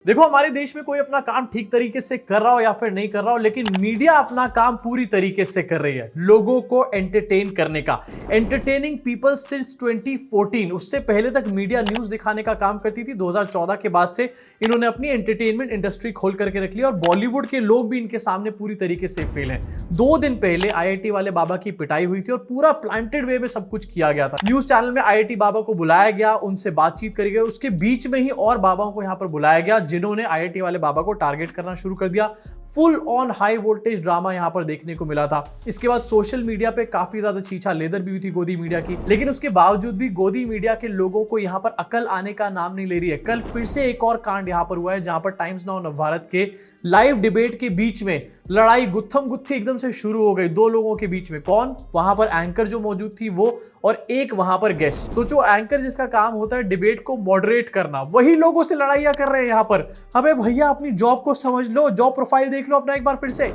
देखो, हमारे देश में कोई अपना काम ठीक तरीके से कर रहा हो या फिर नहीं कर रहा हो, लेकिन मीडिया अपना काम पूरी तरीके से कर रही है लोगों को एंटरटेन करने का। Entertaining people since 2014। उससे पहले तक मीडिया न्यूज दिखाने का काम करती थी। 2014 के बाद से इन्होंने अपनी एंटरटेनमेंट इंडस्ट्री खोल करके रख ली और बॉलीवुड के लोग भी इनके सामने पूरी तरीके से फेल हैं। 2 दिन पहले आईआईटी वाले बाबा की पिटाई हुई थी और पूरा प्लांटेड वे में सब कुछ किया गया था। न्यूज चैनल में आईआईटी बाबा को बुलाया गया, उनसे बातचीत करी गई, उसके बीच में ही और बाबाओं को यहां पर बुलाया गया जिन्होंने आईआईटी वाले बाबा को टारगेट करना शुरू कर दिया। Full on high voltage drama यहां पर देखने को मिला था। इसके बाद सोशल मीडिया पे काफी ज्यादा छीछा लेदर भी हुई थी गोदी मीडिया की, लेकिन उसके बावजूद भी गोदी मीडिया के लोगों को यहां पर अकल आने का नाम नहीं ले रही है। कल फिर से एक और कांड यहां पर हुआ है जहां पर टाइम्स नाउ नवभारत के लाइव डिबेट के बीच में लड़ाई गुत्थम गुत्थी एकदम से शुरू हो गई 2 लोगों के बीच में। कौन? वहां पर एंकर जो मौजूद थी वो, और एक वहां पर गेस्ट। सोचो, एंकर जिसका काम होता है डिबेट को मॉडरेट करना, वही लोगों से लड़ाइयां कर रहे हैं यहां पर। अबे भैया, अपनी जॉब को समझ लो, जॉब प्रोफाइल देख लो अपना एक बार फिर से।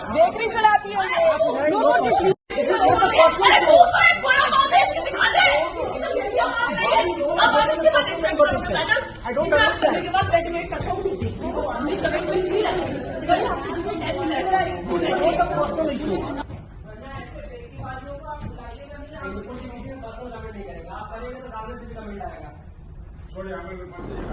बेकरी चलाती है।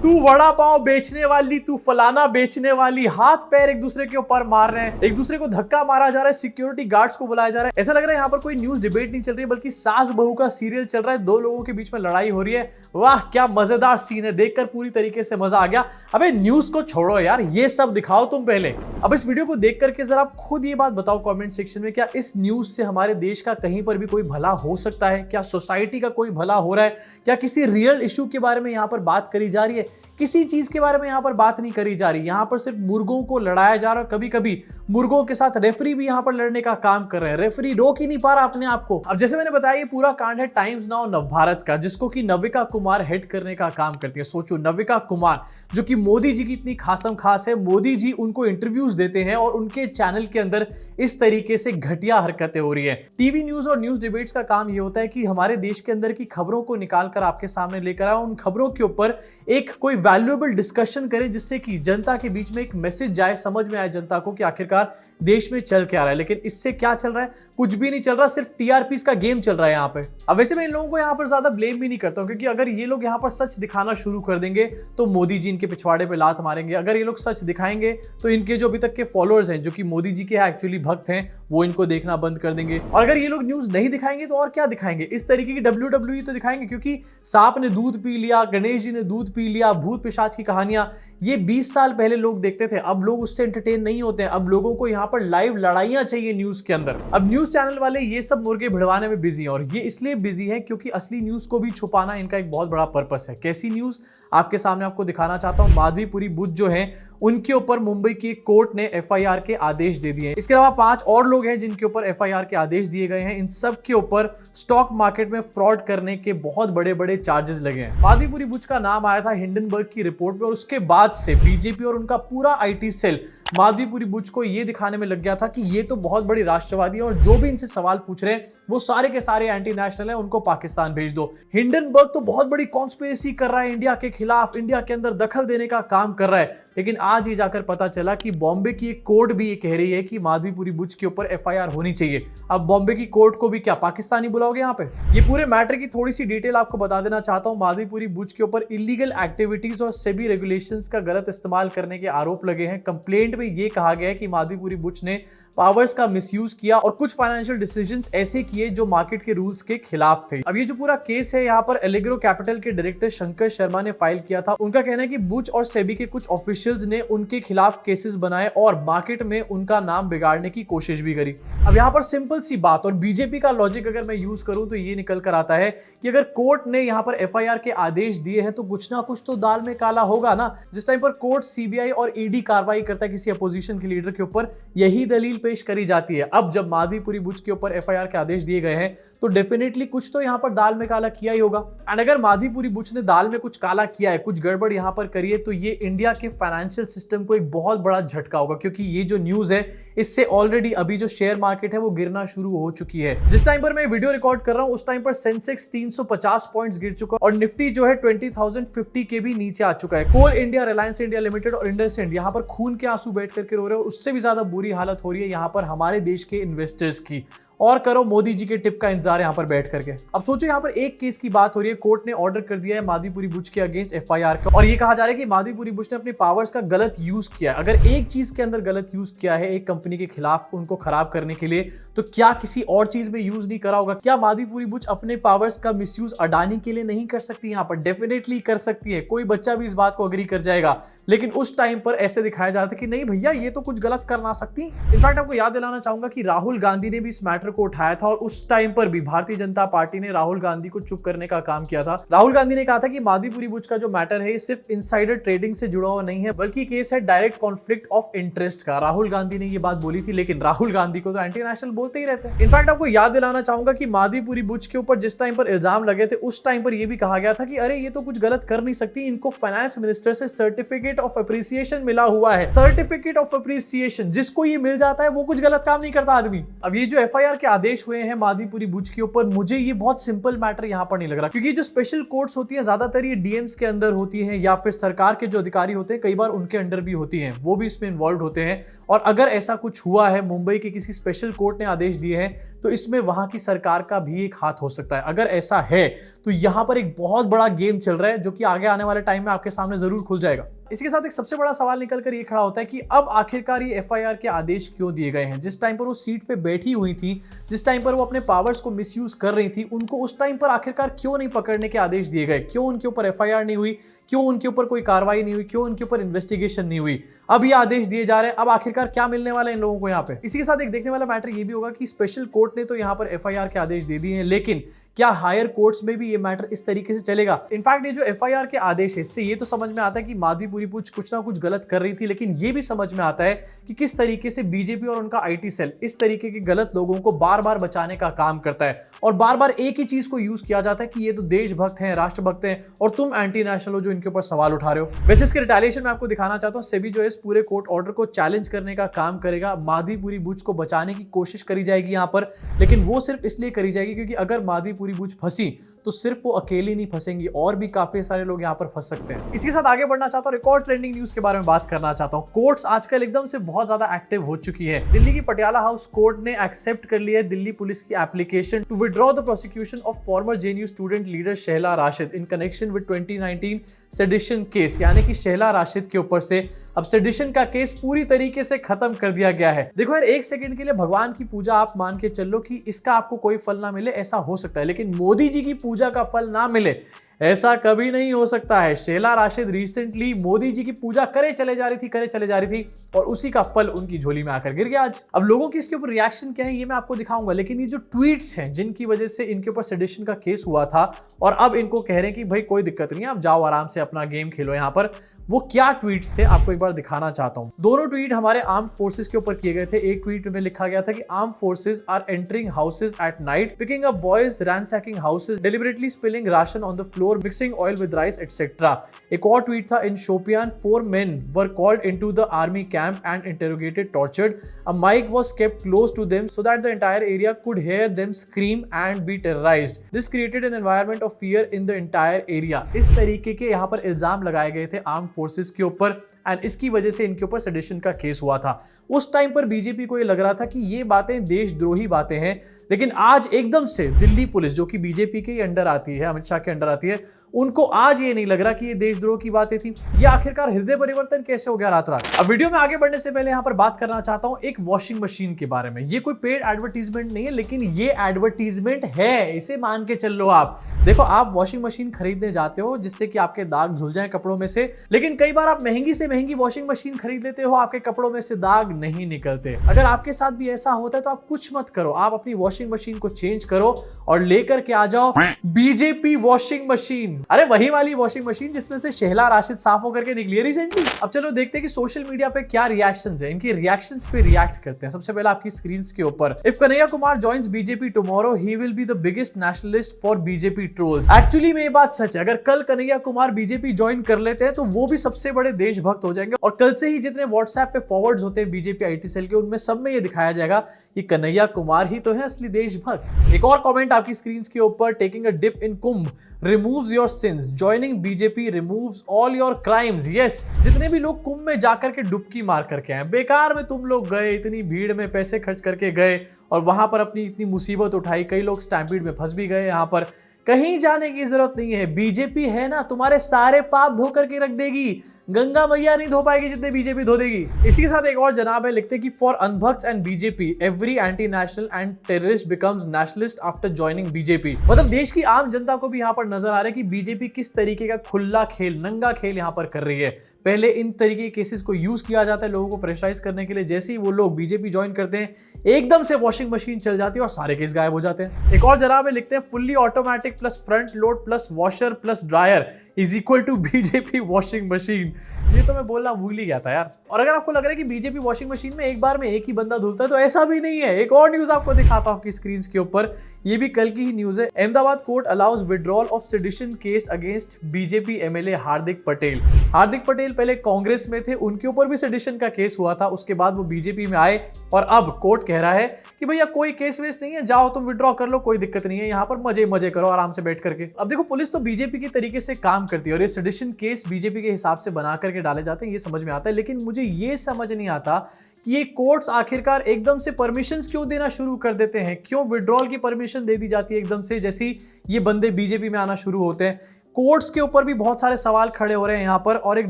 तू वड़ा पाव बेचने वाली, तू फलाना बेचने वाली, हाथ पैर एक दूसरे के ऊपर मार रहे हैं, एक दूसरे को धक्का मारा जा रहा है, सिक्योरिटी गार्ड्स को बुलाया जा रहा है। ऐसा लग रहा है यहाँ पर कोई न्यूज डिबेट नहीं चल रही है, बल्कि सास बहू का सीरियल चल रहा है। 2 लोगों के बीच में लड़ाई हो रही है। वाह, क्या मजेदार सीन है, देखकर पूरी तरीके से मजा आ गया। अबे न्यूज को छोड़ो यार, ये सब दिखाओ तुम पहले। अब इस वीडियो को देख करके जरा आप खुद ये बात बताओ कमेंट सेक्शन में, क्या इस न्यूज से हमारे देश का कहीं पर भी कोई भला हो सकता है? क्या सोसाइटी का कोई भला हो रहा है? क्या किसी रियल इशू के बारे में यहाँ पर बात करी जा रही है? किसी चीज के बारे में यहां पर बात नहीं करी जा रही। यहां पर सिर्फ मुर्गों को लड़ाया जा रहा है। कभी कभी मुर्गों के साथ रेफरी भी यहां पर लड़ने का काम कर रहे हैं। रेफरी रोक ही नहीं पा रहा अपने आप को। अब जैसे मैंने बताया, ये पूरा कांड है टाइम्स नाउ नवभारत का, जिसको कि नविका कुमार हेड करने का काम करती है। सोचो, नविका कुमार जो कि मोदी जी की इतनी खासम खास है, मोदी जी उनको इंटरव्यूज देते हैं और उनके चैनल के अंदर इस तरीके से घटिया हरकतें हो रही है। टीवी न्यूज और न्यूज डिबेट्स का काम यह होता है कि हमारे देश के अंदर की खबरों को निकाल कर आपके सामने लेकर आए, उन खबरों के ऊपर एक कोई वैल्यूएबल डिस्कशन करें जिससे कि जनता के बीच में एक मैसेज जाए, समझ में आए जनता को कि आखिरकार देश में चल क्या रहा है। लेकिन इससे क्या चल रहा है? कुछ भी नहीं चल रहा, सिर्फ टीआरपीस का गेम चल रहा है यहाँ पे। अब वैसे मैं इन लोगों को यहाँ पर ज्यादा ब्लेम भी नहीं करता हूँ, क्योंकि अगर ये लोग यहाँ पर सच दिखाना शुरू कर देंगे तो मोदी जी इनके पिछवाड़े पे लात मारेंगे। अगर ये लोग सच दिखाएंगे तो इनके जो अभी तक के फॉलोअर्स हैं, जो कि मोदी जी के एक्चुअली भक्त हैं, वो इनको देखना बंद कर देंगे। और अगर ये लोग न्यूज नहीं दिखाएंगे तो और क्या दिखाएंगे? इस तरीके की WWE तो दिखाएंगे, क्योंकि सांप ने दूध पी लिया, गणेश जी ने दूध पी लिया, भूत पिशाच की कहानियां, ये 20 साल पहले लोग देखते थे। अब लोग उससे एंटरटेन नहीं होते हैं। अब लोगों को यहाँ पर लाइव लड़ाइयां चाहिए न्यूज के अंदर। अब न्यूज चैनल वाले ये सब मुर्गे भिड़वाने में बिजी हैं, और ये इसलिए बिजी है क्योंकि असली न्यूज को भी छुपाना इनका एक बहुत बड़ा पर्पस है। कैसी न्यूज? आपके सामने आपको दिखाना चाहता हूं। माधवीपुरी बुद्ध जो है, उनके ऊपर मुंबई की एक कोर्ट ने एफआईआर के आदेश दे दिए हैं। इसके अलावा 5 और लोग हैं जिनके ऊपर एफआईआर के आदेश दिए गए हैं। इन सब के ऊपर स्टॉक मार्केट में फ्रॉड करने के बहुत बड़े बड़े चार्जेस लगे हैं। माधवीपुरी बुद्ध का नाम आया था हिंडनबर्ग की रिपोर्ट में, और उसके बाद से बीजेपी और उनका पूरा आईटी सेल माधवीपुरी बुद्ध को यह दिखाने में लग गया था कि ये तो बहुत बड़ी राष्ट्रवादी है और जो भी इनसे सवाल पूछ रहे हैं वो सारे के सारे एंटी नेशनल है, उनको पाकिस्तान भेज दो। हिंडनबर्ग तो बहुत बड़ी कॉन्स्पिरेसी कर रहा है इंडिया के खिलाफ, इंडिया के अंदर दखल देने का काम कर रहा है। लेकिन आज ही जाकर पता चला कि बॉम्बे की एक कोर्ट भी ये कह रही है कि माधवीपुरी बुद्ध के ऊपर एफआईआर होनी चाहिए। अब बॉम्बे की कोर्ट को भी क्या पाकिस्तानी बुलाओगे यहाँ पे? ये पूरे मैटर की थोड़ी सी डिटेल आपको बता देना चाहता हूँ। माधवीपुरी बुद्ध के ऊपर इलीगल एक्टिविटीज और सेबी रेगुलेशंस का गलत इस्तेमाल करने के आरोप लगे हैं। कंप्लेंट में ये कहा गया है कि माधवीपुरी बुद्ध ने पावर्स का मिसयूज किया और कुछ फाइनेंशियल डिसीजंस ऐसे किए जो मार्केट के रूल्स के खिलाफ थे। अब ये जो पूरा केस है यहाँ पर एलिग्रो कैपिटल के डायरेक्टर शंकर शर्मा ने फाइल किया था। उनका कहना है कि बुच और सेबी के कुछ ऑफिशियल्स ने उनके खिलाफ केसेस बनाए और मार्केट में उनका नाम बिगाड़ने की कोशिश भी करी। अब यहाँ पर सिंपल सी बात और बीजेपी का लॉजिक अगर मैं यूज करूं तो ये निकल कर आता है कि अगर कोर्ट ने यहाँ पर एफआईआर के आदेश दिए हैं तो कुछ ना कुछ तो दाल में काला होगा ना। जिस टाइम पर कोर्ट, सीबीआई और ईडी कार्रवाई करता है किसी अपोजिशन के लीडर के ऊपर, यही दलील पेश करी जाती है। अब जब माधवीपुरी बुच के ऊपर एफआईआर के आदेश दिए गए हैं तो डेफिनेटली कुछ तो यहाँ पर दाल में काला किया ही होगा। एंड अगर माधवीपुरी बुच ने दाल में कुछ काला किया है, कुछ गड़बड़ यहाँ पर करी है, तो ये इंडिया के फाइनेंशियल सिस्टम को एक बहुत बड़ा झटका होगा, क्योंकि ये जो न्यूज है इससे ऑलरेडी अभी जो शेयर मार्केट है वो गिरना शुरू हो चुकी है। जिस टाइम पर मैं वीडियो रिकॉर्ड कर रहा हूं उस टाइम पर सेंसेक्स 350 पॉइंट्स गिर चुका और निफ्टी जो है 20,050 के भी नीचे आ चुका है। कोल इंडिया, रिलायंस इंडिया लिमिटेड और इंडसइंड यहाँ पर खून के आंसू बैठ करके रो रहे हैं और उससे भी ज्यादा बुरी हालत हो रही है यहाँ पर हमारे देश के इन्वेस्टर्स की। और करो मोदी जी के टिप का इंतजार यहाँ पर बैठ करके। अब सोचो यहाँ पर एक केस की बात हो रही है, कोर्ट ने ऑर्डर कर दिया है माधवीपुरी बुच के अगेंस्ट एफआईआर का और ये कहा जा रहा है कि माधवीपुरी बुच ने अपने पावर्स का गलत यूज किया है। अगर एक चीज के अंदर गलत यूज किया है एक कंपनी के खिलाफ उनको खराब करने के लिए, तो क्या किसी और चीज में यूज नहीं करा होगा? क्या माधवीपुरी बुच अपने पावर्स का मिसयूज अडानी के लिए नहीं कर सकती? यहाँ पर डेफिनेटली कर सकती है, कोई बच्चा भी इस बात को अग्री कर जाएगा। लेकिन उस टाइम पर ऐसे दिखाया जाता है कि नहीं भैया ये तो कुछ गलत कर ना सकती। इनफैक्ट आपको याद दिलाना चाहूंगा कि राहुल गांधी ने भी इस मैटर को उठाया था और उस टाइम पर भी भारतीय जनता पार्टी ने राहुल गांधी को चुप करने का काम किया था। राहुल गांधी ने कहा था कि माधवीपुरी बुच का जो मैटर है ये सिर्फ इनसाइडर ट्रेडिंग से जुड़ा हुआ नहीं है, बल्कि केस है डायरेक्ट कॉन्फ्लिक्ट ऑफ इंटरेस्ट का। राहुल गांधी ने ये बात बोली थी, लेकिन राहुल गांधी को तो एंटी नेशनल बोलते ही रहते हैं। इनफैक्ट आपको याद दिलाना चाहूंगा कि माधवीपुरी बुच के ऊपर जिस टाइम पर इल्जाम लगे थे उस टाइम पर यह भी कहा गया था कि अरे ये तो कुछ गलत कर नहीं सकती, इनको फाइनेंस मिनिस्टर से सर्टिफिकेट ऑफ अप्रिसिएशन मिला हुआ है। सर्टिफिकेट ऑफ अप्रिसिएशन, जिसको ये मिल जाता है वो कुछ गलत काम नहीं करता आदमी। अब ये जो एफआईआर के आदेश हुए हैं माधवीपुरी बुच के ऊपर, मुझे ये बहुत सिंपल मैटर यहाँ पर नहीं लग रहा, क्योंकि जो स्पेशल कोर्ट्स होती है ज्यादातर ये डीएम्स के अंदर होती हैं या फिर सरकार के जो अधिकारी होते हैं कई बार उनके अंडर भी होती हैं, वो भी इसमें इन्वॉल्व होते हैं। और अगर ऐसा कुछ हुआ है, मुंबई के किसी स्पेशल कोर्ट ने आदेश दिए हैं, तो इसमें वहां की सरकार का भी एक हाथ हो सकता है। अगर ऐसा है तो यहाँ पर एक बहुत बड़ा गेम चल रहा है जो कि आगे आने वाले टाइम में आपके सामने जरूर खुल जाएगा। इसके साथ एक सबसे बड़ा सवाल निकल कर ये खड़ा होता है कि अब आखिरकार ये एफआईआर के आदेश क्यों दिए गए हैं? जिस टाइम पर वो सीट पे बैठी हुई थी, जिस टाइम पर वो अपने पावर्स को मिसयूज कर रही थी, उनको उस टाइम पर आखिरकार क्यों नहीं पकड़ने के आदेश दिए गए? क्यों उनके ऊपर एफआईआर नहीं हुई? क्यों उनके ऊपर कोई कार्रवाई नहीं हुई? क्यों उनके ऊपर इन्वेस्टिगेशन नहीं हुई? अब ये आदेश दिए जा रहे हैं, अब आखिरकार क्या मिलने वाला है इन लोगों को यहाँ पे? इसी के साथ एक देखने वाला मैटर ये भी होगा कि स्पेशल कोर्ट ने तो यहाँ पर एफआईआर के आदेश दे दिए हैं, लेकिन क्या हायर कोर्ट्स में भी ये मैटर इस तरीके से चलेगा? इनफैक्ट ये जो एफआईआर के आदेश है इससे ये तो समझ में आता है कि माधवीपुरी बुच कुछ ना कुछ गलत कर रही थी, लेकिन ये भी समझ में आता है कि किस तरीके से बीजेपी और उनका आईटी सेल इस तरीके के गलत लोगों को बार बार बचाने का काम करता है और बार बार एक ही चीज को यूज किया जाता है कि ये तो देशभक्त हैं, राष्ट्रभक्त हैं और तुम एंटी नेशनल हो जो इनके ऊपर सवाल उठा रहे हो। वैसे इसके रिटेलिएशन में आपको दिखाना चाहता हूं, सेबी जो है इस पूरे कोर्ट ऑर्डर को चैलेंज करने का काम करेगा। माधवीपुरी बुच को बचाने की कोशिश करी जाएगी यहाँ पर, लेकिन वो सिर्फ इसलिए करी जाएगी क्योंकि अगर माधवीपुरी बुच फंसी तो सिर्फ वो अकेली नहीं फंसेंगी, और भी काफी सारे लोग यहाँ पर फंस सकते हैं। इसके साथ आगे बढ़ना चाहता हूँ, एक और ट्रेंडिंग न्यूज के बारे में बात करना चाहता हूँ। कोर्ट्स आजकल एकदम से बहुत ज्यादा एक्टिव हो चुकी है। दिल्ली की पटियाला हाउस कोर्ट ने एक्सेप्ट कर लिया है दिल्ली पुलिस की application to withdraw the prosecution of former JNU student leader Shehla Rashid in connection with 2019 sedition case, यानी कि शहला राशिद के ऊपर से अब सेडिशन का केस पूरी तरीके से खत्म कर दिया गया है। देखो यार, एक सेकंड के लिए भगवान की पूजा आप मान के चलो कि इसका आपको कोई फल ना मिले, ऐसा हो सकता है, लेकिन मोदी जी की पूजा का फल ना मिले ऐसा कभी नहीं हो सकता है। शहला राशिद रिसेंटली मोदी जी की पूजा करे चले जा रही थी और उसी का फल उनकी झोली में आकर गिर गया आज। अब लोगों की इसके ऊपर रिएक्शन क्या है ये मैं आपको दिखाऊंगा, लेकिन ये जो ट्वीट्स हैं जिनकी वजह से इनके ऊपर सेडिशन का केस हुआ था और अब इनको कह रहे हैं कि भाई कोई दिक्कत नहीं है, आप जाओ आराम से अपना गेम खेलो यहाँ पर, वो क्या ट्वीट्स थे आपको एक बार दिखाना चाहता हूं। दोनों ट्वीट हमारे आर्म फोर्सेस के ऊपर किए गए थे। एक ट्वीट में लिखा गया था कि arm forces are entering houses at night, picking up boys, ransacking houses, deliberately spilling ration on the floor, mixing oil with rice etcetera. एक और ट्वीट था, इन Shopian 4 men were called into the army camp and interrogated, tortured. A mic was kept close to them so that the entire area could hear them scream and be terrorized. This created an environment of fear in the entire area. इस तरीके के यहाँ पर इल्जाम लगाए गए थे arm forces के ऊपर एंड इसकी वजह से इनके ऊपर सेडिशन का केस हुआ था। उस टाइम पर बीजेपी को ये लग रहा था कि ये बातें देशद्रोही बातें हैं, लेकिन आज एकदम से दिल्ली पुलिस जो कि बीजेपी के अंडर आती है, अमित शाह के अंडर आती है, उनको आज ये नहीं लग रहा कि ये देशद्रोह की बातें थी। ये आखिरकार हृदय परिवर्तन कैसे हो गया रात रात। अब वीडियो में आगे बढ़ने से पहले यहाँ पर बात करना चाहता हूँ एक वॉशिंग मशीन के बारे में। ये कोई पेड एडवर्टीजमेंट नहीं है, लेकिन ये एडवर्टीजमेंट है, इसे मान के चल लो आप। देखो, आप वॉशिंग मशीन खरीदने जाते हो जिससे कि आपके दाग धुल जाए कपड़ों में से, लेकिन कई बार आप महंगी से महंगी वॉशिंग मशीन खरीद लेते हो, आपके कपड़ों में से दाग नहीं निकलते। अगर आपके साथ भी ऐसा होता है तो आप कुछ मत करो, आप अपनी वॉशिंग मशीन को चेंज करो और लेकर के आ जाओ बीजेपी वॉशिंग मशीन। अरे वही वाली वॉशिंग मशीन जिसमें से शहला राशिद साफ होकर के निकली है रिसेंटली। अब चलो देखते हैं कि सोशल मीडिया पे क्या रिएक्शंस है, इनके रिएक्शंस पे रिएक्ट करते हैं। सबसे पहले आपकी स्क्रीन्स के ऊपर, if Kanhaiya Kumar joins BJP tomorrow he will be the biggest nationalist for BJP trolls. Actually में ये बात सच है, अगर कल कन्हैया कुमार बीजेपी ज्वाइन कर लेते हैं तो वो भी सबसे बड़े देशभक्त हो जाएंगे। और कल से ही जितने व्हाट्सएप पे फॉरवर्ड्स होते हैं बीजेपी आईटी सेल के, उनमें सब में ये दिखाया जाएगा कि कन्हैया कुमार ही तो है असली देशभक्त। एक और कमेंट आपकी स्क्रीन्स के ऊपर, taking a dip in Kumbh removes your sins, joining BJP removes all your crimes. Yes, जितने भी लोग कुंभ में जाकर के डुबकी मार करके आए, बेकार में तुम लोग गए, इतनी भीड़ में पैसे खर्च करके गए और वहां पर अपनी इतनी मुसीबत उठाई, कई लोग स्टैम्पीड में फंस भी गए। यहाँ पर कहीं जाने की जरूरत नहीं है, बीजेपी है ना, तुम्हारे सारे पाप धो करके रख देगी। गंगा मैया नहीं धो पाएगी जितने बीजेपी धो देगी। इसी के साथ एक और जनाब है, लिखते कि फॉर अनभक्ट्स and BJP every anti national and terrorist becomes nationalist after joining BJP. मतलब देश की आम जनता को भी यहाँ पर नजर आ रहा है कि बीजेपी किस तरीके का खुला खेल, नंगा खेल यहाँ पर कर रही है। पहले इन तरीके के केसेस को यूज किया जाता है लोगों को प्रेशराइज करने के लिए, जैसे ही वो लोग बीजेपी ज्वाइन करते हैं एकदम से वॉशिंग मशीन चल जाती है और सारे केस गायब हो जाते हैं। एक और जनाब है, लिखते हैं fully automatic plus front load plus washer plus dryer is equal to BJP washing machine. ये तो मैं बोलना भूल ही गया था यार। और अगर आपको लग रहा है कि बीजेपी वॉशिंग मशीन में एक बार में एक ही बंदा धुलता है तो ऐसा भी नहीं है। एक और न्यूज आपको दिखाता हूं आपकी स्क्रीन्स के ऊपर, ये भी कल की ही न्यूज है। Ahmedabad court allows withdrawal of sedition case against BJP MLA Hardik Patel. Hardik Patel पहले कांग्रेस में थे, उनके ऊपर भी सेडिशन का केस हुआ था, उसके बाद वो बीजेपी में आए और अब कोर्ट कह रहा है कि भैया कोई केस वेस नहीं है, जाओ तुम विड्रॉ कर लो, कोई दिक्कत नहीं है, यहाँ पर मजे मजे करो आराम से बैठ करके। अब देखो, पुलिस तो बीजेपी के तरीके से काम करती है और ये सेडिशन केस बीजेपी के हिसाब से बना करके डाले जाते हैं, ये समझ में आता है। लेकिन मुझे ये समझ नहीं आता कि ये कोर्ट्स आखिरकार एकदम से परमिशंस क्यों देना शुरू कर देते हैं, क्यों विड्रॉल की परमिशन दे दी जाती है एकदम से, जैसे ही ये बंदे बीजेपी में आना शुरू होते हैं। कोर्ट्स के ऊपर भी बहुत सारे सवाल खड़े हो रहे हैं यहाँ पर और एक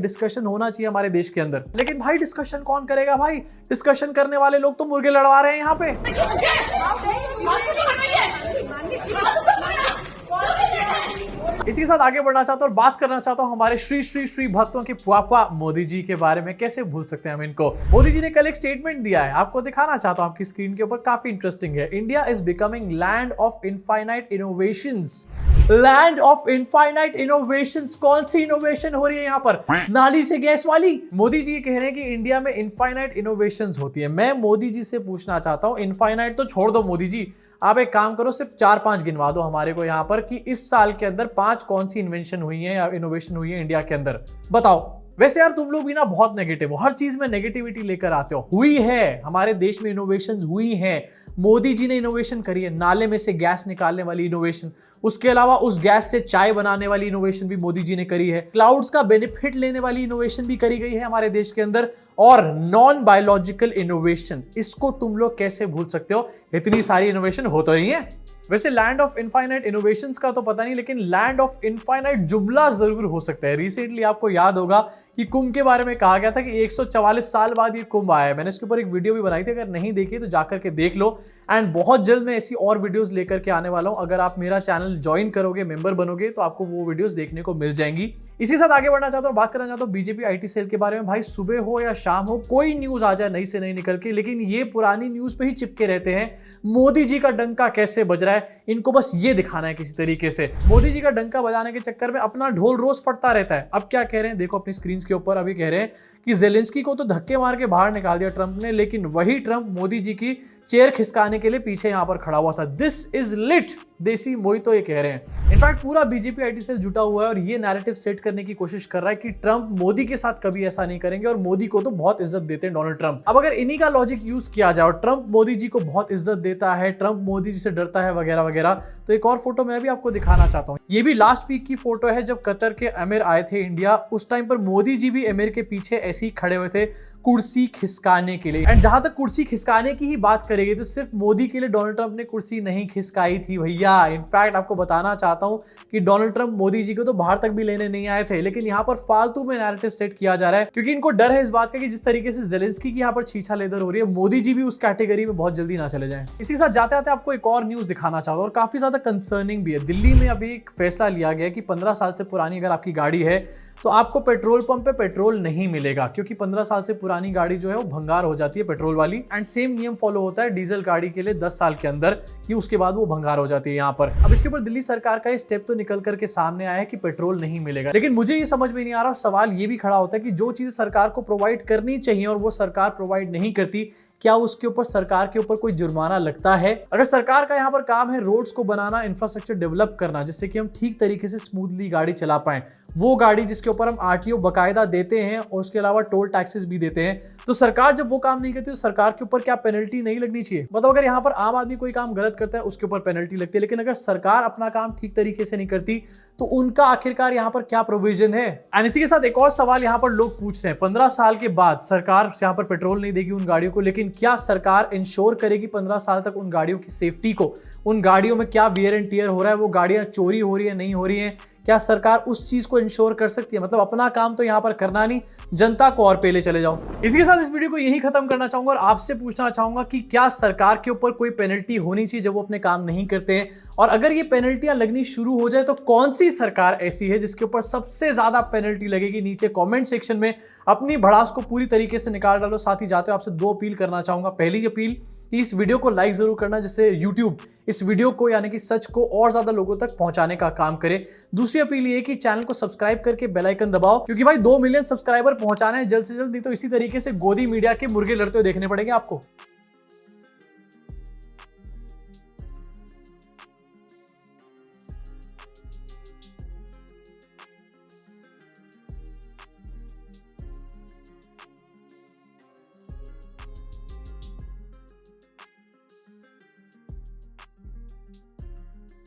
डिस्कशन होना चाहिए हमारे देश के अंदर। लेकिन भाई डिस्कशन कौन करेगा भाई, डिस्कशन करने वाले लोग तो मुर्गे लड़वा रहे हैं यहाँ पे। इसी के साथ आगे बढ़ना चाहता हूँ और बात करना चाहता हूँ हमारे श्री श्री श्री भक्तों के पुआपा मोदी जी के बारे में। कैसे भूल सकते हैं हम इनको। मोदी जी ने कल एक स्टेटमेंट दिया है, आपको दिखाना चाहता हूँ आपकी स्क्रीन के ऊपर, काफी इंटरेस्टिंग है। India is becoming land of infinite innovations. Land of infinite innovations, कौन सी इनोवेशन हो रही है यहाँ पर, नाली से गैस वाली? मोदी जी कह रहे हैं कि इंडिया में इनफाइनाइट इनोवेशंस होती है। मैं मोदी जी से पूछना चाहता हूँ, इनफाइनाइट तो छोड़ दो मोदी जी, आप एक काम करो, सिर्फ 4-5 गिनवा दो हमारे को यहाँ पर कि इस साल के अंदर 5 कौन सी इन्वेंशन हुई है या इनोवेशन हुई है इंडिया के अंदर, बताओ। वैसे यार तुम लोग भी ना बहुत नेगेटिव हो, हर चीज में नेगेटिविटी लेकर आते हो। हुई है, हमारे देश में इनोवेशन हुई है, मोदी जी ने इनोवेशन करी है, नाले में से गैस निकालने वाली इनोवेशन, उसके अलावा उस गैस से चाय बनाने वाली इनोवेशन भी मोदी जी ने करी है, क्लाउड्स का बेनिफिट लेने वाली इनोवेशन भी करी गई है हमारे देश के अंदर, और नॉन बायोलॉजिकल इनोवेशन, इसको तुम लोग कैसे भूल सकते हो? इतनी सारी इनोवेशन हो तो रही है। वैसे लैंड ऑफ इनफाइनाइट इनोवेशंस का तो पता नहीं, लेकिन लैंड ऑफ इनफाइनाइट जुमला जरूर हो सकता है। रिसेंटली आपको याद होगा कि कुंभ के बारे में कहा गया था कि 144 साल बाद ये कुंभ आया है। मैंने इसके ऊपर एक वीडियो भी बनाई थी, अगर नहीं देखी तो जाकर के देख लो। एंड बहुत जल्द मैं ऐसी और वीडियोस लेकर के आने वाला हूं। अगर आप मेरा चैनल ज्वाइन करोगे, मेंबर बनोगे, तो आपको वो वीडियोस देखने को मिल जाएंगी। इसी साथ आगे बढ़ना चाहता हूँ, बात करना चाहता हूँ बीजेपी आईटी सेल के बारे में। भाई सुबह हो या शाम हो, कोई न्यूज आ जाए नई से नई निकल के, लेकिन ये पुरानी न्यूज पे ही चिपके रहते हैं। मोदी जी का डंका कैसे बज रहा है, इनको बस ये दिखाना है किसी तरीके से। मोदी जी का डंका बजाने के चक्कर में अपना ढोल रोज फटता रहता है। अब क्या कह रहे हैं, देखो अपनी स्क्रीन के ऊपर, अभी कह रहे हैं कि जेलेंस्की को तो धक्के मार के बाहर निकाल दिया ट्रंप ने, लेकिन वही ट्रंप मोदी जी की चेयर खिसकाने के लिए पीछे यहां पर खड़ा हुआ था। दिस इज लिट, देसी मोहितो ये कह रहे हैं। इनफैक्ट पूरा बीजेपी आईटी सेल जुटा हुआ है और ये नैरेटिव सेट करने की कोशिश कर रहा है कि ट्रंप मोदी के साथ कभी ऐसा नहीं करेंगे, और मोदी को तो बहुत इज्जत देते हैं डोनाल्ड ट्रंप। अब अगर इन्हीं का लॉजिक यूज किया जाए, ट्रंप मोदी जी को बहुत इज्जत देता है, ट्रंप मोदी जी से डरता है वगैरह वगैरह, तो एक और फोटो मैं भी आपको दिखाना चाहता हूँ। ये भी लास्ट वीक की फोटो है, जब कतर के अमीर आए थे इंडिया। उस टाइम पर मोदी जी भी अमीर के पीछे ऐसे ही खड़े हुए थे कुर्सी खिसकाने के लिए। एंड जहां तक कुर्सी खिसकाने की ही बात करें गई तो सिर्फ मोदी के लिए डोनाल्ड ट्रंप ने कुर्सी नहीं खिसकाई थी भैया। इनफैक्ट आपको बताना चाहता हूं कि डोनाल्ड ट्रंप मोदी जी को तो बाहर तक भी लेने नहीं आए थे, लेकिन यहाँ पर फालतू में नैरेटिव सेट किया जा रहा है क्योंकि इनको डर है इस बात का कि जिस तरीके से ज़ेलेंस्की की यहाँ पर छीछा लेदर हो रही है, मोदी जी भी उस कैटेगरी में बहुत जल्दी ना चले जाएं। इसी के साथ जाते आते आपको एक और न्यूज दिखाना चाहता हूं और काफी ज्यादा कंसर्निंग भी है। दिल्ली में अभी एक फैसला लिया गया कि 15 साल से पुरानी अगर आपकी गाड़ी है तो आपको पेट्रोल पंप पे पेट्रोल नहीं मिलेगा, क्योंकि 15 साल से पुरानी गाड़ी जो है वो भंगार हो जाती है पेट्रोल वाली। एंड सेम नियम फॉलो होता है डीजल गाड़ी के लिए 10 साल के अंदर, कि उसके बाद वो भंगार हो जाती है यहाँ पर। अब इसके ऊपर दिल्ली सरकार का ये स्टेप तो निकल करके सामने आया है कि पेट्रोल नहीं मिलेगा, लेकिन मुझे ये समझ में नहीं आ रहा। सवाल ये भी खड़ा होता है कि जो चीजें सरकार को प्रोवाइड करनी चाहिए और वो सरकार प्रोवाइड नहीं करती, क्या उसके ऊपर सरकार के ऊपर कोई जुर्माना लगता है? अगर सरकार का यहाँ पर काम है रोड्स को बनाना, इंफ्रास्ट्रक्चर डेवलप करना, जिससे कि हम ठीक तरीके से स्मूथली गाड़ी चला पाएं, वो गाड़ी जिसके ऊपर हम आरटीओ बकायदा देते हैं और उसके अलावा टोल टैक्सेस भी देते हैं, तो सरकार जब वो काम नहीं करती तो सरकार के ऊपर क्या पेनल्टी नहीं लगनी चाहिए? मतलब अगर यहाँ पर आम आदमी कोई काम गलत करता है उसके ऊपर पेनल्टी लगती है, लेकिन अगर सरकार अपना काम ठीक तरीके से नहीं करती तो उनका आखिरकार यहाँ पर क्या प्रोविजन है? एंड इसी के साथ एक और सवाल यहाँ पर लोग पूछ रहे हैं, 15 साल के बाद सरकार यहाँ पर पेट्रोल नहीं देगी उन गाड़ियों को, लेकिन क्या सरकार इंश्योर करेगी 15 साल तक उन गाड़ियों की सेफ्टी को? उन गाड़ियों में क्या वियर एंड टियर हो रहा है, वो गाड़ियां चोरी हो रही है नहीं हो रही है, क्या सरकार उस चीज को इंश्योर कर सकती है? मतलब अपना काम तो यहाँ पर करना नहीं, जनता को और पहले चले जाओ। इसी के साथ इस वीडियो को यही खत्म करना चाहूंगा और आपसे पूछना चाहूंगा कि क्या सरकार के ऊपर कोई पेनल्टी होनी चाहिए जब वो अपने काम नहीं करते हैं, और अगर ये पेनल्टियां लगनी शुरू हो जाए तो कौन सी सरकार ऐसी है जिसके ऊपर सबसे ज्यादा पेनल्टी लगेगी? नीचे कॉमेंट सेक्शन में अपनी भड़ास को पूरी तरीके से निकाल डालो। साथ ही जाते हो आपसे 2 अपील करना चाहूंगा। पहली अपील, इस वीडियो को लाइक जरूर करना जिससे YouTube इस वीडियो को यानी कि सच को और ज्यादा लोगों तक पहुंचाने का काम करे। दूसरी अपील ये कि चैनल को सब्सक्राइब करके बेल आइकन दबाओ, क्योंकि भाई 2 मिलियन सब्सक्राइबर पहुंचाना है जल्द से जल्द, नहीं तो इसी तरीके से गोदी मीडिया के मुर्गे लड़ते हुए देखने पड़ेंगे आपको।